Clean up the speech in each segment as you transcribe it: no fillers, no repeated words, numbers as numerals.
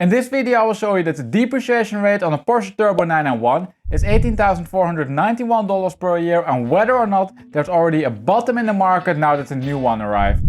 In this video I will show you that the depreciation rate on a Porsche Turbo 991 is $18,491 per year and whether or not there's already a bottom in the market now that a new one arrived.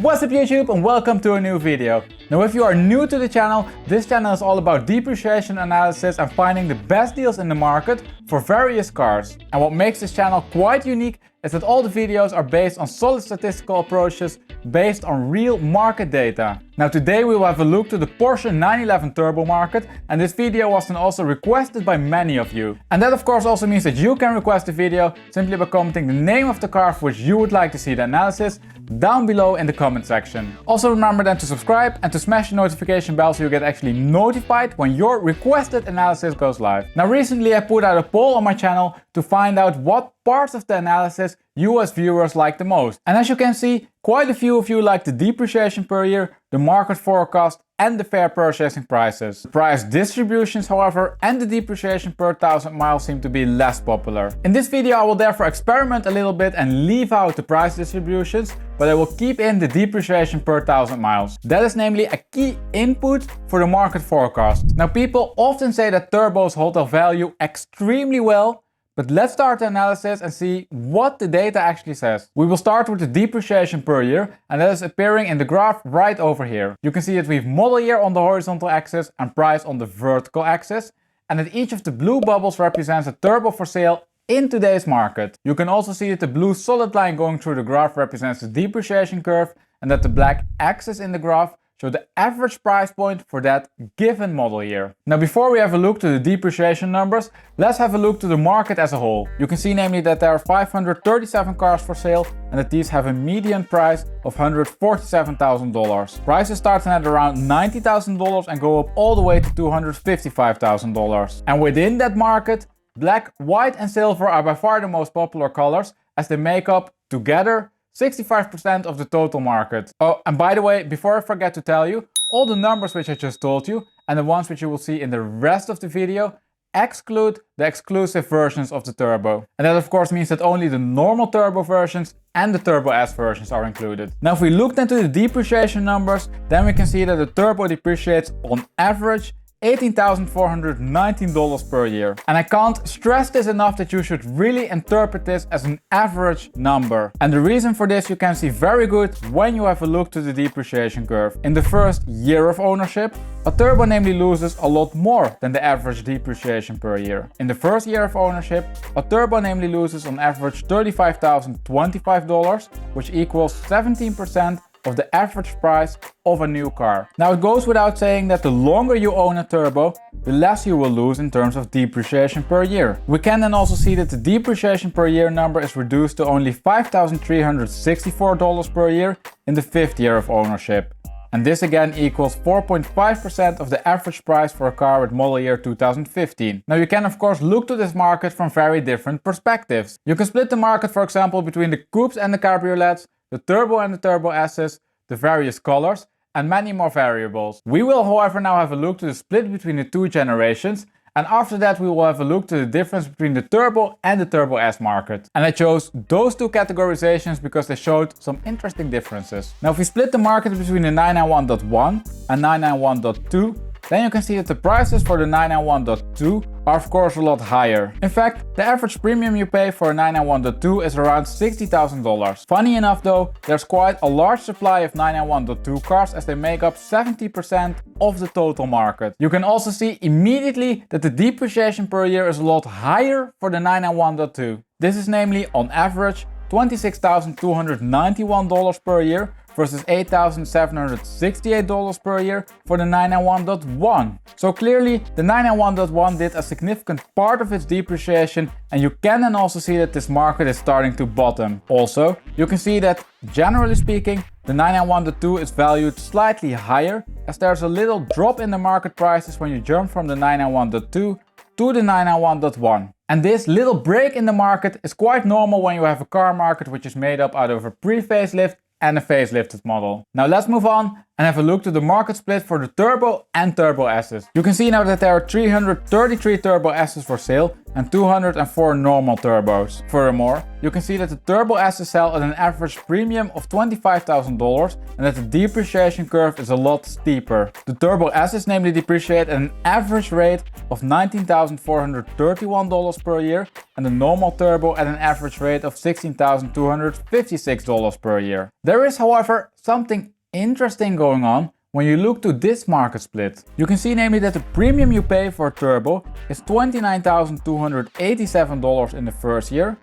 What's up YouTube and welcome to a new video. Now if you are new to the channel, this channel is all about depreciation analysis and finding the best deals in the market for various cars. And what makes this channel quite unique is that all the videos are based on solid statistical approaches based on real market data. Now today we will have a look to the Porsche 911 Turbo market, and this video was then also requested by many of you. And that of course also means that you can request a video simply by commenting the name of the car for which you would like to see the analysis down below in the comment section. Also remember then to subscribe and to smash the notification bell so you get actually notified when your requested analysis goes live. Now recently I put out a poll on my channel to find out what parts of the analysis you as viewers like the most. And as you can see, quite a few of you like the depreciation per year, the market forecast and the fair purchasing prices. The price distributions, however, and the depreciation per 1,000 miles seem to be less popular. In this video I will therefore experiment a little bit and leave out the price distributions, but I will keep in the depreciation per 1,000 miles. That is namely a key input for the market forecast. Now people often say that turbos hold their value extremely well, but let's start the analysis and see what the data actually says. We will start with the depreciation per year, and that is appearing in the graph right over here. You can see that we have model year on the horizontal axis and price on the vertical axis, and that each of the blue bubbles represents a turbo for sale in today's market. You can also see that the blue solid line going through the graph represents the depreciation curve, and that the black axis in the graph show the average price point for that given model year. Now before we have a look to the depreciation numbers, let's have a look to the market as a whole. You can see namely that there are 537 cars for sale and that these have a median price of $147,000. Prices starting at around $90,000 and go up all the way to $255,000. And within that market, black, white and silver are by far the most popular colors as they make up together 65% of the total market. Oh, and by the way, before I forget to tell you, all the numbers which I just told you and the ones which you will see in the rest of the video exclude the exclusive versions of the Turbo. And that of course means that only the normal Turbo versions and the Turbo S versions are included. Now if we look into the depreciation numbers, then we can see that the Turbo depreciates on average $18,419 per year. And I can't stress this enough that you should really interpret this as an average number. And the reason for this you can see very good when you have a look to the depreciation curve. In the first year of ownership, a Turbo namely loses a lot more than the average depreciation per year. In the first year of ownership, a Turbo namely loses on average $35,025, which equals 17% of the average price of a new car. Now it goes without saying that the longer you own a Turbo, the less you will lose in terms of depreciation per year. We can then also see that the depreciation per year number is reduced to only $5,364 per year in the fifth year of ownership. And this again equals 4.5% of the average price for a car with model year 2015. Now you can of course look to this market from very different perspectives. You can split the market for example between the coupes and the cabriolets, the Turbo and the Turbo S's, the various colors, and many more variables. We will however now have a look to the split between the two generations, and after that we will have a look to the difference between the Turbo and the Turbo S market. And I chose those two categorizations because they showed some interesting differences. Now if we split the market between the 991.1 and 991.2, then you can see that the prices for the 991.2 are of course a lot higher. In fact, the average premium you pay for a 991.2 is around $60,000. Funny enough though, there's quite a large supply of 991.2 cars as they make up 70% of the total market. You can also see immediately that the depreciation per year is a lot higher for the 991.2. This is namely on average $26,291 per year versus $8,768 per year for the 991.1. So clearly the 991.1 did a significant part of its depreciation, and you can then also see that this market is starting to bottom. Also, you can see that generally speaking the 991.2 is valued slightly higher as there's a little drop in the market prices when you jump from the 991.2 to the 991.1. And this little break in the market is quite normal when you have a car market which is made up out of a pre-facelift and a facelifted model. Now let's move on and have a look to the market split for the Turbo and Turbo S's. You can see now that there are 333 Turbo S's for sale and 204 normal turbos. Furthermore, you can see that the Turbo S's sell at an average premium of $25,000 and that the depreciation curve is a lot steeper. The Turbo S's namely depreciate at an average rate of $19,431 per year and the normal Turbo at an average rate of $16,256 per year. There is, however, something interesting going on when you look to this market split. You can see namely that the premium you pay for a turbo is $29,287 in the first year,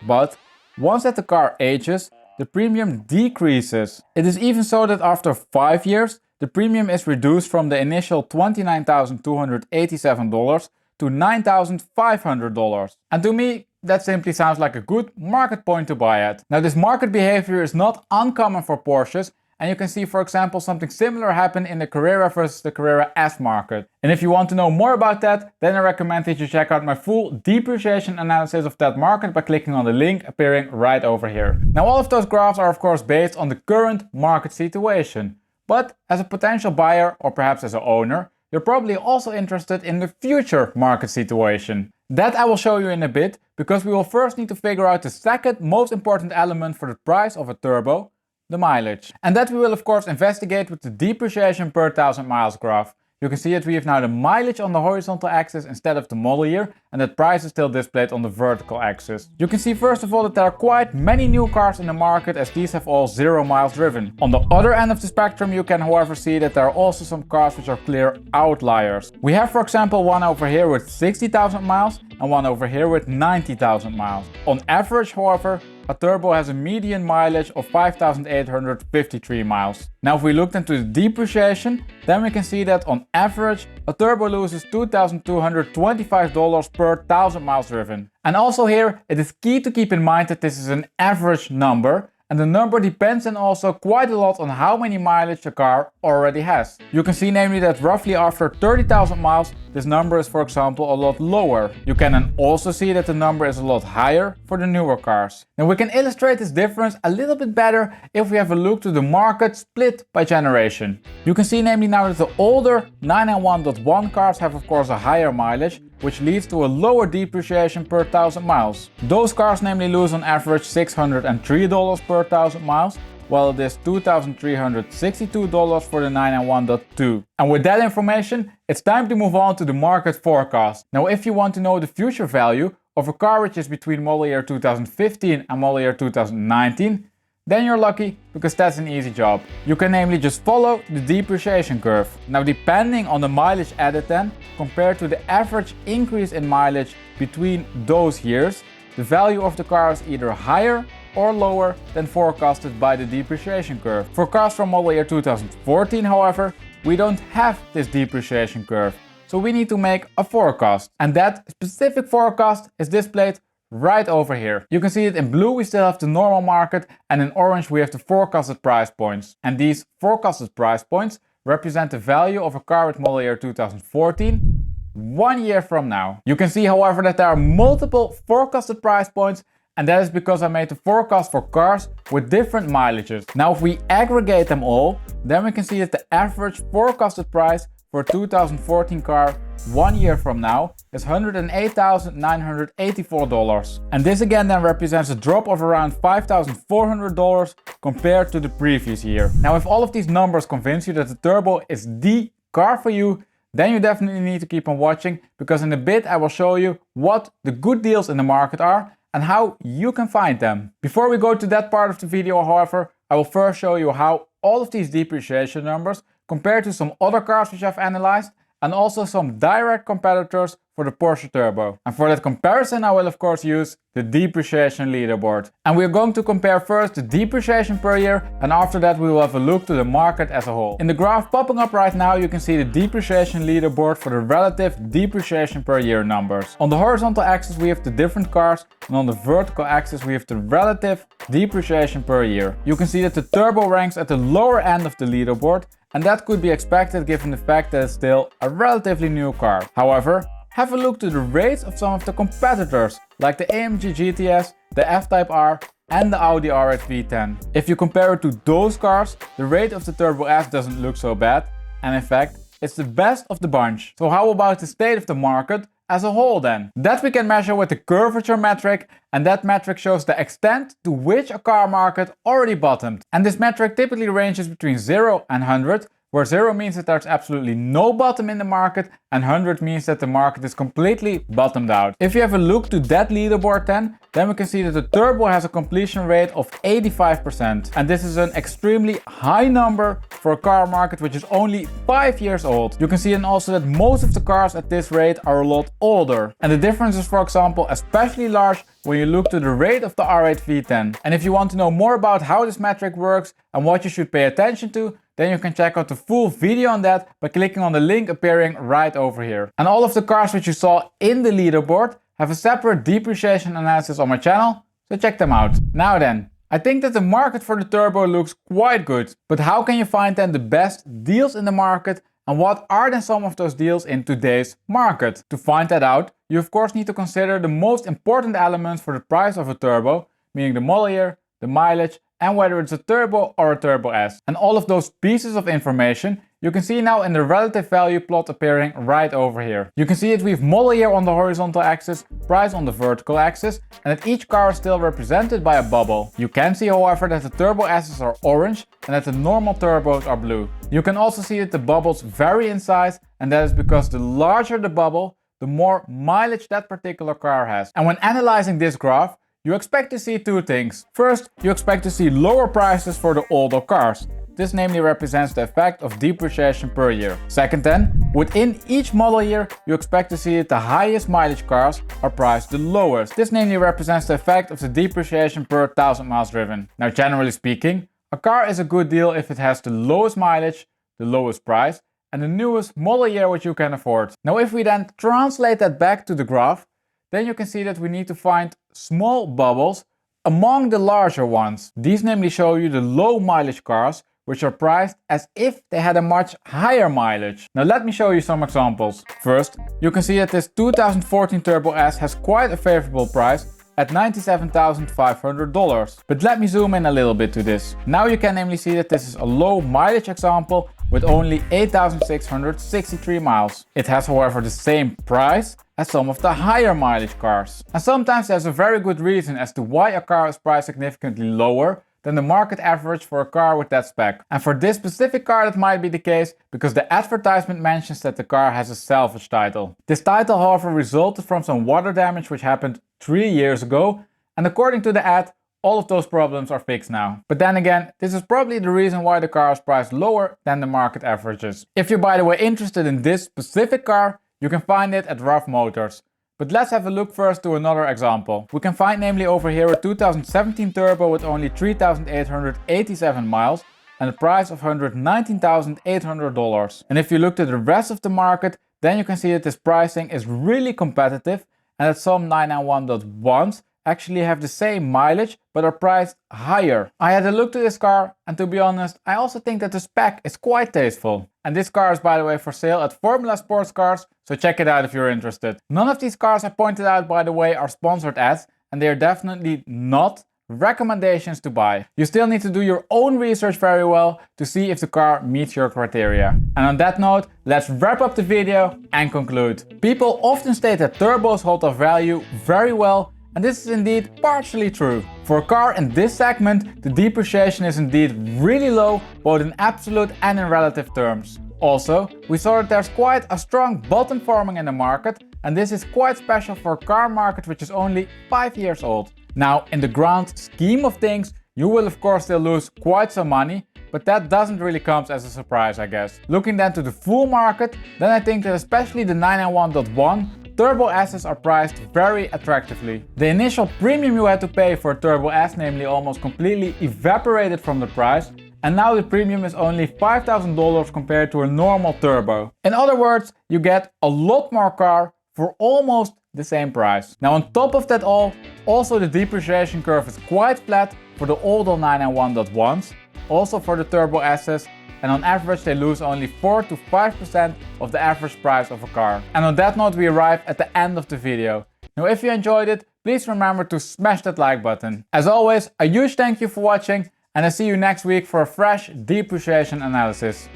but once that the car ages, the premium decreases. It is even so that after 5 years, the premium is reduced from the initial $29,287 to $9,500. And to me, that simply sounds like a good market point to buy at. Now this market behavior is not uncommon for Porsches, and you can see, for example, something similar happen in the Carrera versus the Carrera S market. And if you want to know more about that, then I recommend that you check out my full depreciation analysis of that market by clicking on the link appearing right over here. Now all of those graphs are of course based on the current market situation. But as a potential buyer or perhaps as an owner, you're probably also interested in the future market situation. That I will show you in a bit, because we will first need to figure out the second most important element for the price of a turbo, the mileage. And that we will of course investigate with the depreciation per 1000 miles graph. You can see that we have now the mileage on the horizontal axis instead of the model year, and that price is still displayed on the vertical axis. You can see first of all that there are quite many new cars in the market, as these have all 0 miles driven. On the other end of the spectrum you can however see that there are also some cars which are clear outliers. We have for example one over here with 60,000 miles and one over here with 90,000 miles. On average however, a turbo has a median mileage of 5,853 miles. Now if we looked into the depreciation, then we can see that on average a turbo loses $2,225 per 1000 miles driven. And also here it is key to keep in mind that this is an average number, and the number depends then also quite a lot on how many mileage the car already has. You can see namely that roughly after 30,000 miles this number is for example a lot lower. You can then also see that the number is a lot higher for the newer cars. Now we can illustrate this difference a little bit better if we have a look to the market split by generation. You can see namely now that the older 991.1 cars have of course a higher mileage, which leads to a lower depreciation per 1000 miles. Those cars namely lose on average $603 per 1000 miles, while it is $2,362 for the 991.2. And with that information, it's time to move on to the market forecast. Now if you want to know the future value of a car which is between model year 2015 and model year 2019, then you're lucky, because that's an easy job. You can namely just follow the depreciation curve. Now depending on the mileage added then, compared to the average increase in mileage between those years, the value of the car is either higher or lower than forecasted by the depreciation curve. For cars from model year 2014 however, we don't have this depreciation curve, so we need to make a forecast. And that specific forecast is displayed right over here. You can see it in blue we still have the normal market, and in orange we have the forecasted price points. And these forecasted price points represent the value of a car with model year 2014 1 year from now. You can see however that there are multiple forecasted price points, and that is because I made the forecast for cars with different mileages. Now if we aggregate them all, then we can see that the average forecasted price for a 2014 car 1 year from now is $108,984. And this again then represents a drop of around $5,400 compared to the previous year. Now if all of these numbers convince you that the Turbo is the car for you, then you definitely need to keep on watching, because in a bit I will show you what the good deals in the market are and how you can find them. Before we go to that part of the video however, I will first show you how all of these depreciation numbers compare to some other cars which I've analyzed, and also some direct competitors for the Porsche Turbo. And for that comparison I will of course use the depreciation leaderboard. And we're going to compare first the depreciation per year, and after that we will have a look to the market as a whole. In the graph popping up right now you can see the depreciation leaderboard for the relative depreciation per year numbers. On the horizontal axis we have the different cars, and on the vertical axis we have the relative depreciation per year. You can see that the Turbo ranks at the lower end of the leaderboard, and that could be expected given the fact that it's still a relatively new car. However, have a look to the rates of some of the competitors like the AMG GTS, the F-Type R and the Audi R8 V10. If you compare it to those cars, the rate of the Turbo S doesn't look so bad, and in fact, it's the best of the bunch. So how about the state of the market as a whole then? That we can measure with the curvature metric, and that metric shows the extent to which a car market already bottomed. And this metric typically ranges between 0 and 100, where 0 means that there's absolutely no bottom in the market and 100 means that the market is completely bottomed out. If you have a look to that leaderboard then we can see that the Turbo has a completion rate of 85%. And this is an extremely high number for a car market which is only 5 years old. You can see then also that most of the cars at this rate are a lot older. And the difference is, for example, especially large when you look to the rate of the R8 V10. And if you want to know more about how this metric works and what you should pay attention to, then you can check out the full video on that by clicking on the link appearing right over here. And all of the cars which you saw in the leaderboard have a separate depreciation analysis on my channel, so check them out. Now then, I think that the market for the Turbo looks quite good, but how can you find then the best deals in the market, and what are then some of those deals in today's market? To find that out, you of course need to consider the most important elements for the price of a Turbo, meaning the model year, the mileage, and whether it's a Turbo or a Turbo S. And all of those pieces of information you can see now in the relative value plot appearing right over here. You can see that we have model year on the horizontal axis, price on the vertical axis, and that each car is still represented by a bubble. You can see, however, that the Turbo S's are orange and that the normal turbos are blue. You can also see that the bubbles vary in size, and that is because the larger the bubble, the more mileage that particular car has. And when analyzing this graph, you expect to see two things. First, you expect to see lower prices for the older cars. This namely represents the effect of depreciation per year. Second then, within each model year, you expect to see that the highest mileage cars are priced the lowest. This namely represents the effect of the depreciation per 1,000 miles driven. Now, generally speaking, a car is a good deal if it has the lowest mileage, the lowest price, and the newest model year which you can afford. Now, if we then translate that back to the graph, then you can see that we need to find small bubbles among the larger ones. These namely show you the low mileage cars, which are priced as if they had a much higher mileage. Now let me show you some examples. First, you can see that this 2014 Turbo S has quite a favorable price at $97,500. But let me zoom in a little bit to this. Now you can namely see that this is a low mileage example with only 8,663 miles. It has, however, the same price as some of the higher mileage cars. And sometimes there's a very good reason as to why a car is priced significantly lower than the market average for a car with that spec. And for this specific car that might be the case because the advertisement mentions that the car has a salvage title. This title, however, resulted from some water damage which happened 3 years ago, and according to the ad, all of those problems are fixed now. But then again, this is probably the reason why the car is priced lower than the market averages. If you're, by the way, interested in this specific car, you can find it at Rough Motors. But let's have a look first to another example. We can find namely over here a 2017 Turbo with only 3,887 miles and a price of $119,800. And if you look at the rest of the market, then you can see that this pricing is really competitive and that some 991.1s actually have the same mileage but are priced higher. I had a look to this car, and to be honest, I also think that the spec is quite tasteful. And this car is, by the way, for sale at Formula Sports Cars, so check it out if you're interested. None of these cars I pointed out, by the way, are sponsored ads, and they are definitely not recommendations to buy. You still need to do your own research very well to see if the car meets your criteria. And on that note, let's wrap up the video and conclude. People often state that turbos hold their value very well, and this is indeed partially true. For a car in this segment, the depreciation is indeed really low, both in absolute and in relative terms. Also, we saw that there's quite a strong bottom forming in the market, and this is quite special for a car market which is only 5 years old. Now, in the grand scheme of things, you will of course still lose quite some money, but that doesn't really come as a surprise, I guess. Looking then to the full market, then I think that especially the 991.1 Turbo S's are priced very attractively. The initial premium you had to pay for a Turbo S namely almost completely evaporated from the price, and now the premium is only $5,000 compared to a normal Turbo. In other words, you get a lot more car for almost the same price. Now on top of that all, also the depreciation curve is quite flat for the older 991.1s, also for the Turbo S's, and on average they lose only 4 to 5% of the average price of a car. And on that note we arrive at the end of the video. Now if you enjoyed it, please remember to smash that like button. As always, a huge thank you for watching, and I see you next week for a fresh depreciation analysis.